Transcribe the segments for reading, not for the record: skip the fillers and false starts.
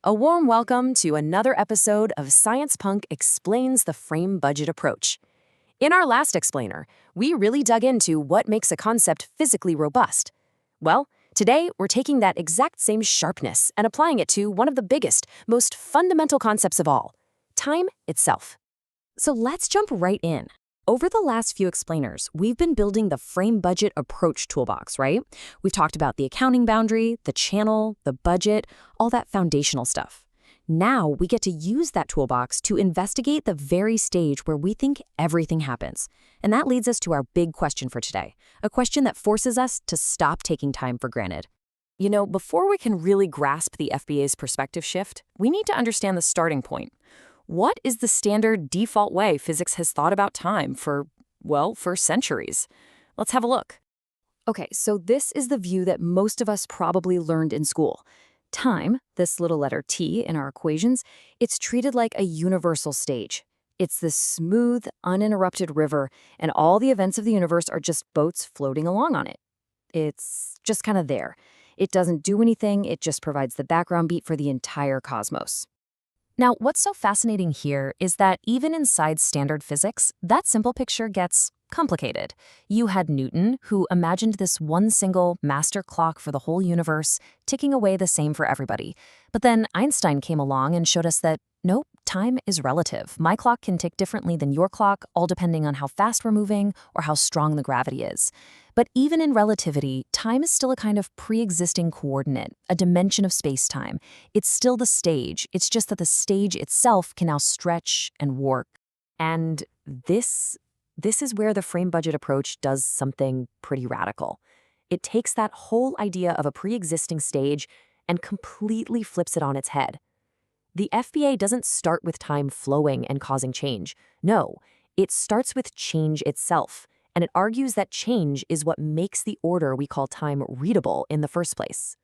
A warm welcome to another episode of SciencePunk Explains the Frame Budget Approach. In our last explainer, we really dug into what makes a concept physically robust. Well, today we're taking that exact same sharpness and applying it to one of the biggest, most fundamental concepts of all, time itself. So let's jump right in. Over the last few explainers, we've been building the frame budget approach toolbox, right? We've talked about the accounting boundary, the channel, the budget, all that foundational stuff. Now we get to use that toolbox to investigate the very stage where we think everything happens. And that leads us to our big question for today, a question that forces us to stop taking time for granted. You know, before we can really grasp the FBA's perspective shift, we need to understand the starting point. What is the standard default way physics has thought about time for centuries? Let's have a look. Okay, so this is the view that most of us probably learned in school. Time, this little letter t in our equations, it's treated like a universal stage. It's this smooth, uninterrupted river, and all the events of the universe are just boats floating along on it. It's just kind of there. It doesn't do anything, it just provides the background beat for the entire cosmos. Now, what's so fascinating here is that even inside standard physics, that simple picture gets complicated. You had Newton, who imagined this one single master clock for the whole universe, ticking away the same for everybody. But then Einstein came along and showed us that, nope, time is relative. My clock can tick differently than your clock, all depending on how fast we're moving or how strong the gravity is. But even in relativity, time is still a kind of pre-existing coordinate, a dimension of space-time. It's still the stage. It's just that the stage itself can now stretch and warp. And this is where the frame budget approach does something pretty radical. It takes that whole idea of a pre-existing stage and completely flips it on its head. The FBA doesn't start with time flowing and causing change. No, it starts with change itself. And it argues that change is what makes the order we call time readable in the first place.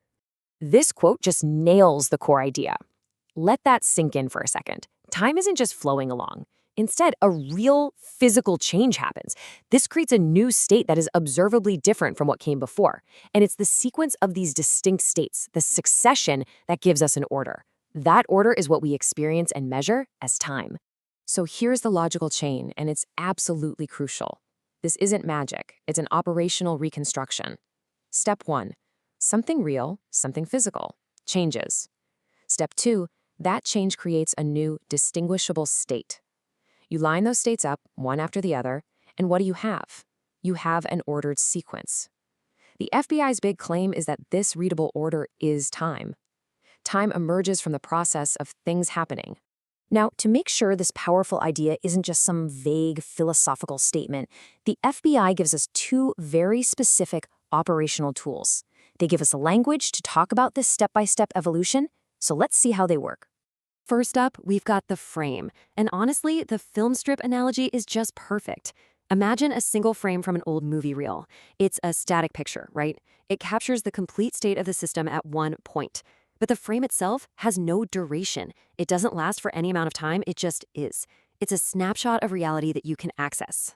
This quote just nails the core idea. Let that sink in for a second. Time isn't just flowing along. Instead, a real physical change happens. This creates a new state that is observably different from what came before. And it's the sequence of these distinct states, the succession, that gives us an order. That order is what we experience and measure as time. So here's the logical chain, and it's absolutely crucial. This isn't magic, it's an operational reconstruction. Step 1, something real, something physical, changes. Step 2, that change creates a new distinguishable state. You line those states up, one after the other, and what do you have? You have an ordered sequence. The FBI's big claim is that this readable order is time. Time emerges from the process of things happening. Now, to make sure this powerful idea isn't just some vague philosophical statement, the FBI gives us two very specific operational tools. They give us a language to talk about this step-by-step evolution, so let's see how they work. First up, we've got the frame. And honestly, the film strip analogy is just perfect. Imagine a single frame from an old movie reel. It's a static picture, right? It captures the complete state of the system at one point. But the frame itself has no duration. It doesn't last for any amount of time, it just is. It's a snapshot of reality that you can access.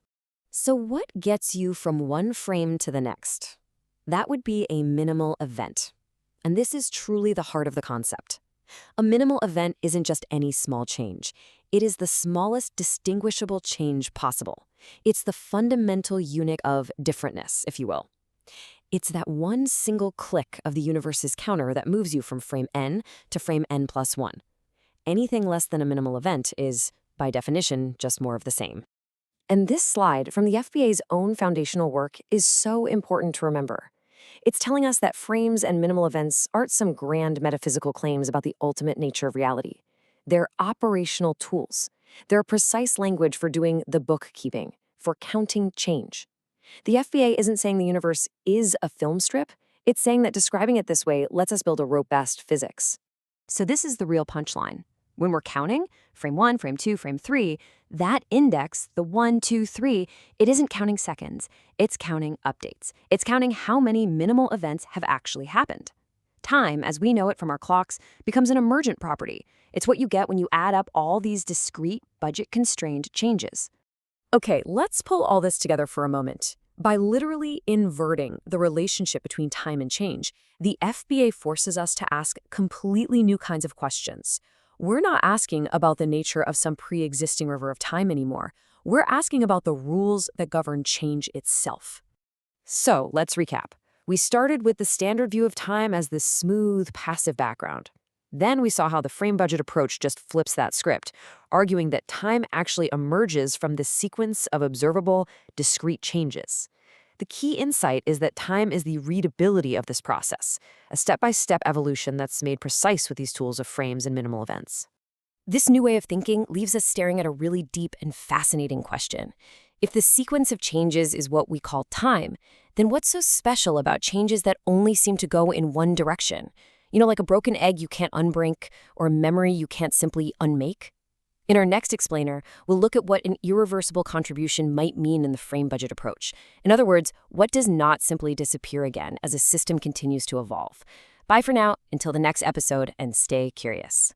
So what gets you from one frame to the next? That would be a minimal event. And this is truly the heart of the concept. A minimal event isn't just any small change. It is the smallest distinguishable change possible. It's the fundamental unit of differentness, if you will. It's that one single click of the universe's counter that moves you from frame n to frame n+1. Anything less than a minimal event is, by definition, just more of the same. And this slide from the FBA's own foundational work is so important to remember. It's telling us that frames and minimal events aren't some grand metaphysical claims about the ultimate nature of reality. They're operational tools. They're a precise language for doing the bookkeeping, for counting change. The FBA isn't saying the universe is a film strip. It's saying that describing it this way lets us build a robust physics. So this is the real punchline. When we're counting, frame 1, frame 2, frame 3, that index, the 1, 2, 3, it isn't counting seconds. It's counting updates. It's counting how many minimal events have actually happened. Time, as we know it from our clocks, becomes an emergent property. It's what you get when you add up all these discrete, budget-constrained changes. Okay, let's pull all this together for a moment. By literally inverting the relationship between time and change, the FBA forces us to ask completely new kinds of questions. We're not asking about the nature of some pre-existing river of time anymore. We're asking about the rules that govern change itself. So, let's recap. We started with the standard view of time as this smooth, passive background. Then we saw how the frame budget approach just flips that script, arguing that time actually emerges from this sequence of observable, discrete changes. The key insight is that time is the readability of this process, a step-by-step evolution that's made precise with these tools of frames and minimal events. This new way of thinking leaves us staring at a really deep and fascinating question. If the sequence of changes is what we call time, then what's so special about changes that only seem to go in one direction? Like a broken egg you can't unbreak, or a memory you can't simply unmake? In our next explainer, we'll look at what an irreversible contribution might mean in the frame budget approach. In other words, what does not simply disappear again as a system continues to evolve? Bye for now, until the next episode, and stay curious.